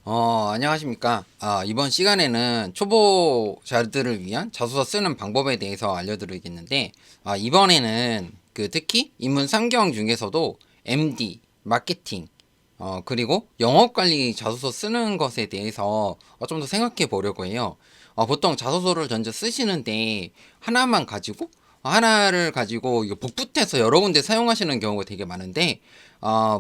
안녕하십니까. 이번 시간에는 초보자들을 위한 자소서 쓰는 방법에 대해서 알려드리겠는데, 이번에는 특히 인문 3경 중에서도 MD, 마케팅, 그리고 영업관리 자소서 쓰는 것에 대해서 좀 더 생각해 보려고 해요. 보통 자소서를 전체 쓰시는데, 하나를 가지고 이거 복붙해서 여러 군데 사용하시는 경우가 되게 많은데,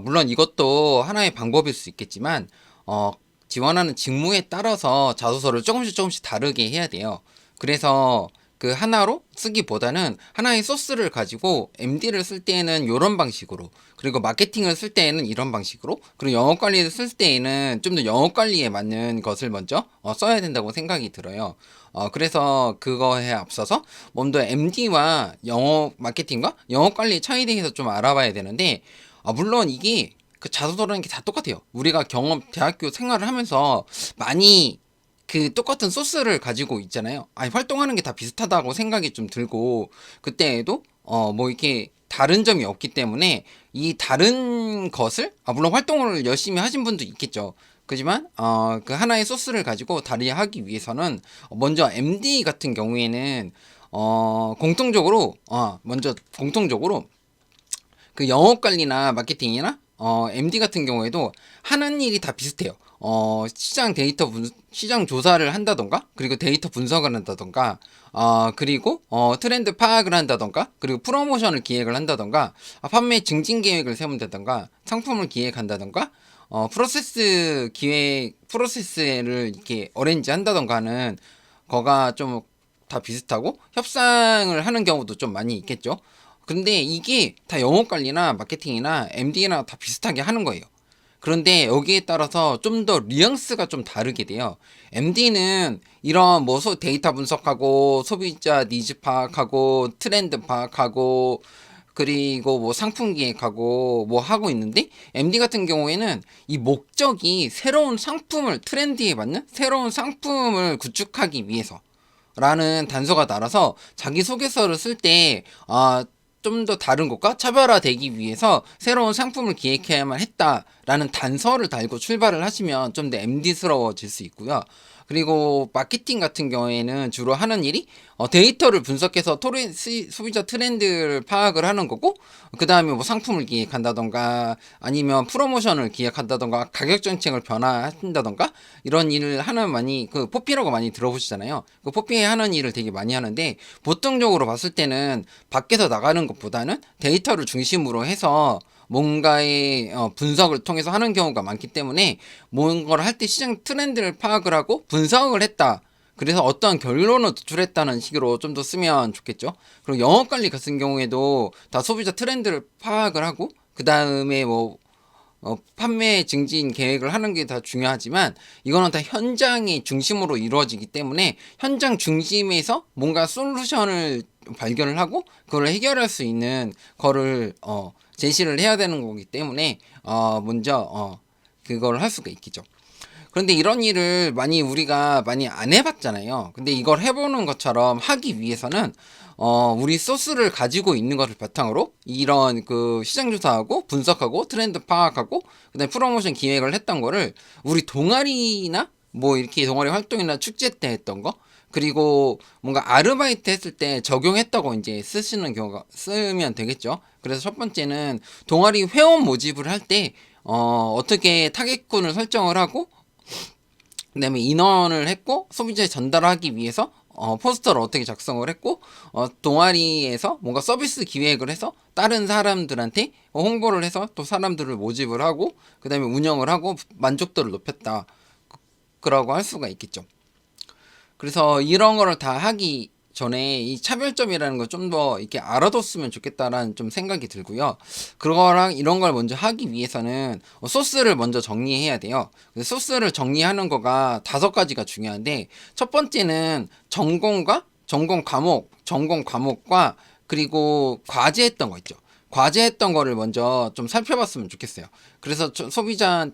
물론 이것도 하나의 방법일 수 있겠지만, 어, 지원하는 직무에 따라서 자소서를 조금씩 다르게 해야 돼요. 그래서 그 하나로 쓰기보다는 하나의 소스를 가지고 MD를 쓸 때에는 이런 방식으로, 그리고 마케팅을 쓸 때에는 이런 방식으로, 그리고 영업 관리를 쓸 때에는 좀 더 영업 관리에 맞는 것을 먼저 써야 된다고 생각이 들어요. 그래서 그거에 앞서서 먼저 MD와 영업 마케팅과 영업 관리의 차이에 대해서 좀 알아봐야 되는데, 물론 이게 그 자소서라는 게 다 똑같아요. 우리가 대학교 생활을 하면서 많이 똑같은 소스를 가지고 있잖아요. 아니, 활동하는 게 다 비슷하다고 생각이 좀 들고, 그때에도, 뭐 이렇게 다른 점이 없기 때문에, 이 다른 것을, 물론 활동을 열심히 하신 분도 있겠죠. 그지만, 그 하나의 소스를 가지고 다리하기 위해서는, 먼저 MD 같은 경우에는, 공통적으로, 그 영업 관리나 마케팅이나 MD 같은 경우에도 하는 일이 다 비슷해요. 시장 조사를 한다던가, 그리고 데이터 분석을 한다던가, 그리고 트렌드 파악을 한다던가, 그리고 프로모션을 기획을 한다던가, 판매 증진 계획을 세운다던가, 상품을 기획한다던가, 프로세스를 이렇게 어레인지 한다던가 하는 거가 좀 다 비슷하고 협상을 하는 경우도 좀 많이 있겠죠. 근데 이게 다 영업 관리나 마케팅이나 MD나 다 비슷하게 하는 거예요. 그런데 여기에 따라서 좀 더 뉘앙스가 좀 다르게 돼요. MD는 이런 뭐 데이터 분석하고 소비자 니즈 파악하고 트렌드 파악하고 그리고 뭐 상품 기획하고 뭐 하고 있는데, MD 같은 경우에는 이 목적이 트렌드에 맞는 새로운 상품을 구축하기 위해서 라는 단서가 날아서 자기소개서를 쓸 때, 좀 더 다른 것과 차별화되기 위해서 새로운 상품을 기획해야만 했다라는 단서를 달고 출발을 하시면 좀 더 MD스러워질 수 있고요. 그리고 마케팅 같은 경우에는 주로 하는 일이 데이터를 분석해서 소비자 트렌드를 파악을 하는 거고, 그 다음에 뭐 상품을 기획한다던가 아니면 프로모션을 기획한다던가 가격 정책을 변화한다던가 이런 일을 포피라고 많이 들어보시잖아요. 그 포피 하는 일을 되게 많이 하는데, 보통적으로 봤을 때는 밖에서 나가는 것보다는 데이터를 중심으로 해서 뭔가의 분석을 통해서 하는 경우가 많기 때문에, 뭔가를 할 때 시장 트렌드를 파악을 하고 분석을 했다, 그래서 어떤 결론을 도출했다는 식으로 좀 더 쓰면 좋겠죠. 그리고 영업 관리 같은 경우에도 다 소비자 트렌드를 파악을 하고, 그 다음에 뭐 판매 증진 계획을 하는 게 다 중요하지만, 이거는 다 현장이 중심으로 이루어지기 때문에 현장 중심에서 뭔가 솔루션을 발견을 하고 그걸 해결할 수 있는 거를 제시를 해야 되는 거기 때문에 먼저 그걸 할 수가 있겠죠. 그런데 이런 일을 우리가 많이 안 해봤잖아요. 근데 이걸 해보는 것처럼 하기 위해서는 우리 소스를 가지고 있는 것을 바탕으로 이런 시장 조사하고 분석하고 트렌드 파악하고 그다음에 프로모션 기획을 했던 거를 우리 동아리나 뭐 이렇게 동아리 활동이나 축제 때 했던 거, 그리고 뭔가 아르바이트 했을 때 적용했다고 이제 쓰면 되겠죠. 그래서 첫 번째는 동아리 회원 모집을 할 때 어떻게 타겟군을 설정을 하고, 그다음에 인원을 했고, 소비자에 전달하기 위해서 포스터를 어떻게 작성을 했고, 동아리에서 뭔가 서비스 기획을 해서 다른 사람들한테 홍보를 해서 또 사람들을 모집을 하고, 그 다음에 운영을 하고 만족도를 높였다, 그라고 할 수가 있겠죠. 그래서 이런 거를 다 하기 전에 이 차별점이라는 걸 좀 더 이렇게 알아뒀으면 좋겠다라는 좀 생각이 들고요. 그거랑 이런 걸 먼저 하기 위해서는 소스를 먼저 정리해야 돼요. 소스를 정리하는 거가 5가지가 중요한데, 첫 번째는 전공 과목과 그리고 과제했던 거 있죠. 과제했던 거를 먼저 좀 살펴봤으면 좋겠어요. 그래서 소비자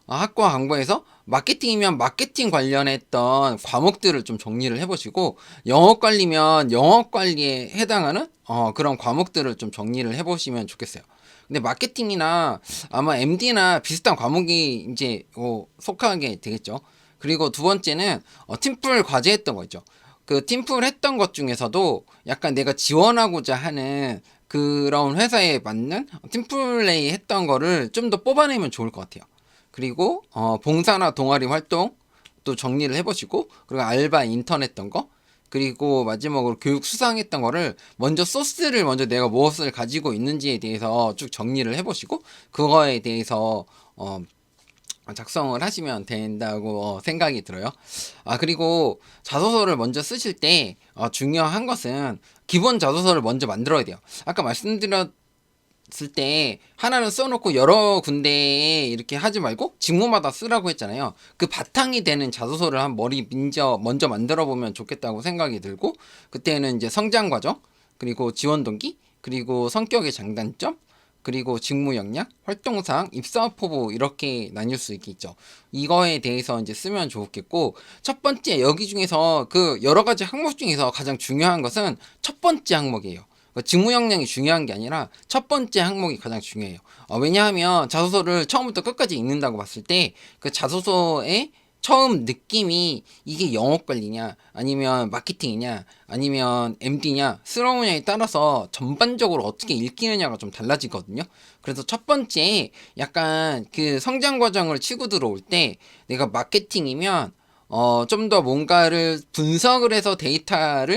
학과 강좌에서 마케팅이면 마케팅 관련했던 과목들을 좀 정리를 해보시고, 영업 관리면 영업 관리에 해당하는 그런 과목들을 좀 정리를 해보시면 좋겠어요. 근데 마케팅이나 아마 MD나 비슷한 과목이 이제 속하게 되겠죠. 그리고 두 번째는 팀플 과제 했던 거 있죠. 그 팀플 했던 것 중에서도 약간 내가 지원하고자 하는 그런 회사에 맞는 팀플레이 했던 거를 좀 더 뽑아내면 좋을 것 같아요. 그리고 봉사나 동아리 활동 또 정리를 해보시고, 그리고 알바 인턴 했던 거, 그리고 마지막으로 교육 수상했던 거를 먼저 소스를 먼저 내가 무엇을 가지고 있는지에 대해서 쭉 정리를 해보시고, 그거에 대해서 작성을 하시면 된다고 생각이 들어요. 그리고 자소서를 먼저 쓰실 때 중요한 것은 기본 자소서를 먼저 만들어야 돼요. 아까 말씀드렸을 때 하나는 써놓고 여러 군데에 이렇게 하지 말고 직무마다 쓰라고 했잖아요. 그 바탕이 되는 자소서를 한 먼저 만들어 보면 좋겠다고 생각이 들고, 그때는 이제 성장 과정, 그리고 지원 동기, 그리고 성격의 장단점, 그리고 직무 역량, 활동상, 입사 포부 이렇게 나뉠 수 있겠죠. 이거에 대해서 이제 쓰면 좋겠고, 첫 번째 여기 중에서 그 여러 가지 항목 중에서 가장 중요한 것은 첫 번째 항목이에요. 직무 역량이 중요한 게 아니라 첫 번째 항목이 가장 중요해요. 왜냐하면 자소서를 처음부터 끝까지 읽는다고 봤을 때 그 자소서의 처음 느낌이 이게 영업 관리냐, 아니면 마케팅이냐, 아니면 MD냐, 스러우냐에 따라서 전반적으로 어떻게 읽히느냐가 좀 달라지거든요. 그래서 첫 번째 약간 그 성장 과정을 치고 들어올 때 내가 마케팅이면 좀 더 뭔가를 분석을 해서 데이터나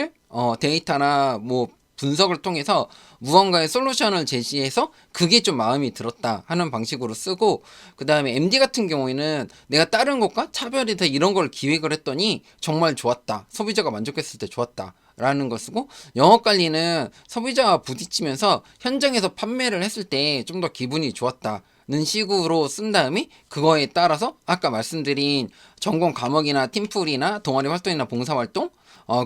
뭐 분석을 통해서 무언가의 솔루션을 제시해서 그게 좀 마음이 들었다 하는 방식으로 쓰고, 그 다음에 MD 같은 경우에는 내가 다른 것과 차별해서 이런 걸 기획을 했더니 정말 좋았다, 소비자가 만족했을 때 좋았다 라는 걸 쓰고, 영업관리는 소비자와 부딪히면서 현장에서 판매를 했을 때 좀 더 기분이 좋았다 는 식으로 쓴 다음에 그거에 따라서 아까 말씀드린 전공 과목이나 팀플이나 동아리 활동이나 봉사활동,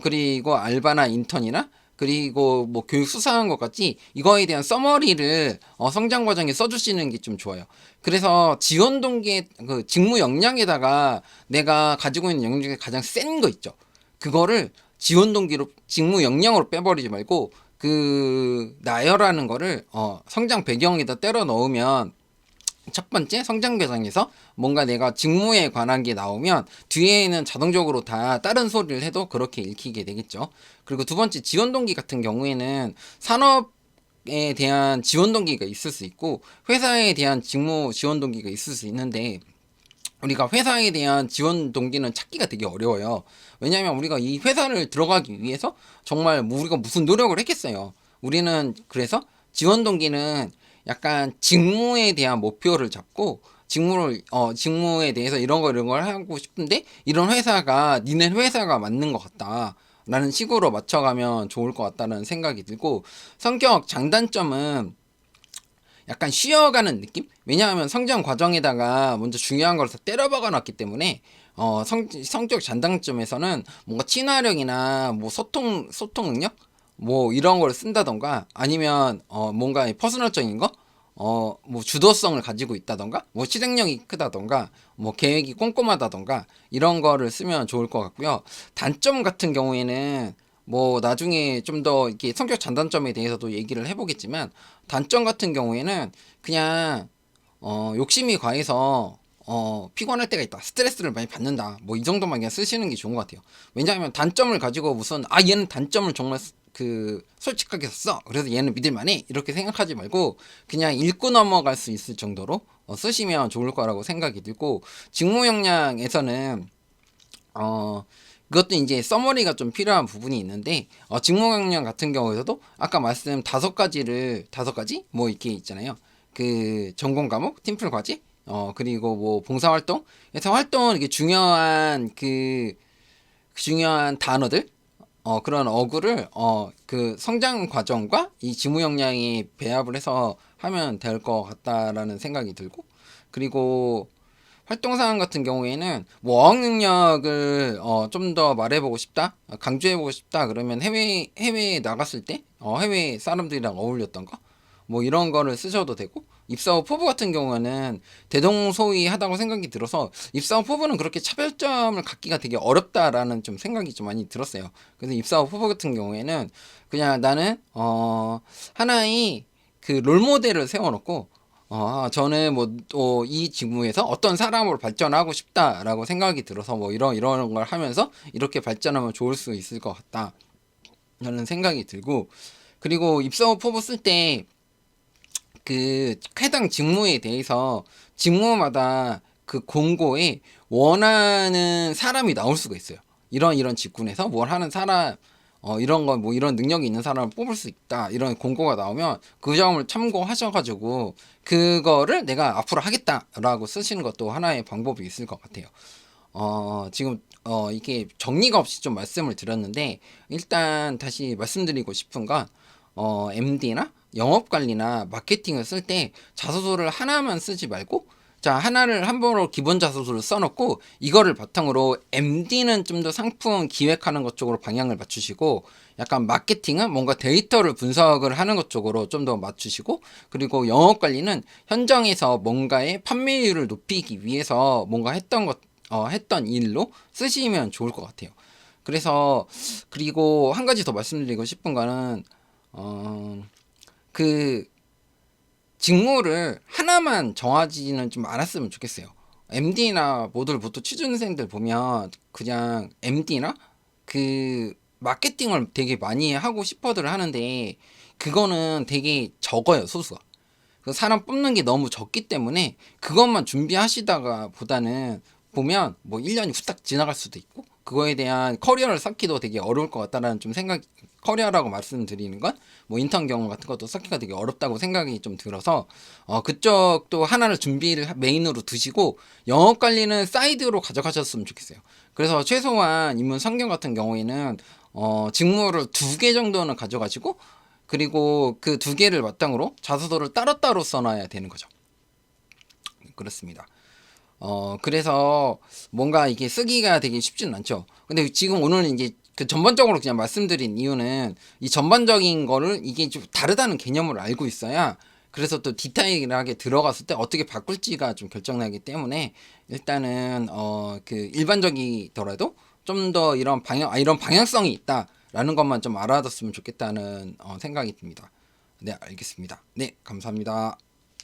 그리고 알바나 인턴이나, 그리고 뭐 교육 수상한 것 같이 이거에 대한 서머리를 성장 과정에 써주시는 게 좀 좋아요. 그래서 지원 동기의 그 직무 역량에다가 내가 가지고 있는 역량 중에 가장 센 거 있죠. 그거를 지원 동기로 직무 역량으로 빼버리지 말고 그 나열하는 거를 성장 배경에다 때려 넣으면 첫 번째 성장 과정에서 뭔가 내가 직무에 관한 게 나오면 뒤에는 자동적으로 다 다른 소리를 해도 그렇게 읽히게 되겠죠. 그리고 두 번째 지원 동기 같은 경우에는 산업에 대한 지원 동기가 있을 수 있고 회사에 대한 직무 지원 동기가 있을 수 있는데, 우리가 회사에 대한 지원 동기는 찾기가 되게 어려워요. 왜냐하면 우리가 이 회사를 들어가기 위해서 정말 우리가 무슨 노력을 했겠어요. 우리는 그래서 지원 동기는 약간 직무에 대한 목표를 잡고 직무에 대해서 이런 걸 하고 싶은데 이런 회사가 니네 회사가 맞는 것 같다 라는 식으로 맞춰가면 좋을 것 같다는 생각이 들고, 성격 장단점은 약간 쉬어가는 느낌? 왜냐하면 성장 과정에다가 먼저 중요한 걸 다 때려박아 놨기 때문에 성격 장단점에서는 뭔가 친화력이나 뭐 소통 능력 뭐 이런 걸 쓴다던가, 아니면 뭔가 퍼스널적인 거, 뭐 주도성을 가지고 있다던가, 뭐 실행력이 크다던가, 뭐 계획이 꼼꼼하다던가 이런 거를 쓰면 좋을 것 같고요. 단점 같은 경우에는 뭐 나중에 좀 더 이렇게 성격 장단점에 대해서도 얘기를 해보겠지만, 단점 같은 경우에는 그냥 욕심이 과해서 피곤할 때가 있다, 스트레스를 많이 받는다, 뭐 이 정도만 그냥 쓰시는 게 좋은 것 같아요. 왜냐하면 단점을 가지고 무슨 얘는 단점을 정말 솔직하게 썼어, 그래서 얘는 믿을만해, 이렇게 생각하지 말고 그냥 읽고 넘어갈 수 있을 정도로 쓰시면 좋을 거라고 생각이 들고, 직무 역량에서는 그것도 이제 서머리가 좀 필요한 부분이 있는데, 직무 역량 같은 경우에서도 아까 말씀 다섯 가지 뭐 이렇게 있잖아요. 그 전공 과목, 팀플 과제, 그리고 뭐 봉사활동, 그래서 활동은 이게 중요한 단어들, 그런 어구를 그 성장 과정과 이 직무 역량이 배합을 해서 하면 될 것 같다라는 생각이 들고, 그리고 활동 사항 같은 경우에는 뭐 어학 능력을 좀 더 말해보고 싶다, 강조해보고 싶다 그러면 해외에 나갔을 때 해외 사람들이랑 어울렸던 거, 뭐 이런 거를 쓰셔도 되고, 입사 후 포부 같은 경우는 대동소이하다고 생각이 들어서 입사 후 포부는 그렇게 차별점을 갖기가 되게 어렵다라는 좀 생각이 좀 많이 들었어요. 그래서 입사 후 포부 같은 경우에는 그냥 나는 하나의 그 롤모델을 세워놓고 저는 뭐 또 이 직무에서 어떤 사람으로 발전하고 싶다라고 생각이 들어서 뭐 이런 걸 하면서 이렇게 발전하면 좋을 수 있을 것 같다 라는 생각이 들고, 그리고 입사업 포부 쓸 때 그 해당 직무에 대해서 직무마다 그 공고에 원하는 사람이 나올 수가 있어요. 이런 직군에서 뭘 하는 사람, 이런 거 뭐 이런 능력이 있는 사람을 뽑을 수 있다, 이런 공고가 나오면 그 점을 참고하셔가지고 그거를 내가 앞으로 하겠다라고 쓰시는 것도 하나의 방법이 있을 것 같아요. 지금 이게 정리가 없이 좀 말씀을 드렸는데, 일단 다시 말씀드리고 싶은 건 MD나 영업관리나 마케팅을 쓸 때 자소서를 하나만 쓰지 말고, 자, 하나를 한 번으로 기본 자소서를 써놓고 이거를 바탕으로 MD는 좀 더 상품 기획하는 것 쪽으로 방향을 맞추시고, 약간 마케팅은 뭔가 데이터를 분석을 하는 것 쪽으로 좀 더 맞추시고, 그리고 영업관리는 현장에서 뭔가의 판매율을 높이기 위해서 뭔가 했던 일로 쓰시면 좋을 것 같아요. 그래서 그리고 한 가지 더 말씀드리고 싶은 거는 그 직무를 하나만 정하지는 좀 않았으면 좋겠어요. MD나 모듈 보통 취준생들 보면 그냥 MD나 그 마케팅을 되게 많이 하고 싶어들 하는데, 그거는 되게 적어요, 소수가. 그 사람 뽑는 게 너무 적기 때문에 그것만 준비하시다가 보다는 보면 뭐 1년이 후딱 지나갈 수도 있고, 그거에 대한 커리어를 쌓기도 되게 어려울 것 같다라는 좀 생각, 커리어라고 말씀드리는 건 뭐 인턴 경험 같은 것도 쌓기가 되게 어렵다고 생각이 좀 들어서 그쪽도 하나를 준비를 메인으로 두시고 영업 관리는 사이드로 가져가셨으면 좋겠어요. 그래서 최소한 인문 상경 같은 경우에는 직무를 2개 정도는 가져가시고, 그리고 그 2개를 바탕으로 자소서를 따로따로 써놔야 되는 거죠. 그렇습니다. 그래서 뭔가 이게 쓰기가 되게 쉽지는 않죠. 근데 지금 오늘 이제 그 전반적으로 그냥 말씀드린 이유는 이 전반적인 거를 이게 좀 다르다는 개념을 알고 있어야, 그래서 또 디테일하게 들어갔을 때 어떻게 바꿀지가 좀 결정나기 때문에, 일단은 그 일반적이더라도 좀 더 이런 방향성이 있다라는 것만 좀 알아뒀으면 좋겠다는 생각이 듭니다. 네, 알겠습니다. 네, 감사합니다.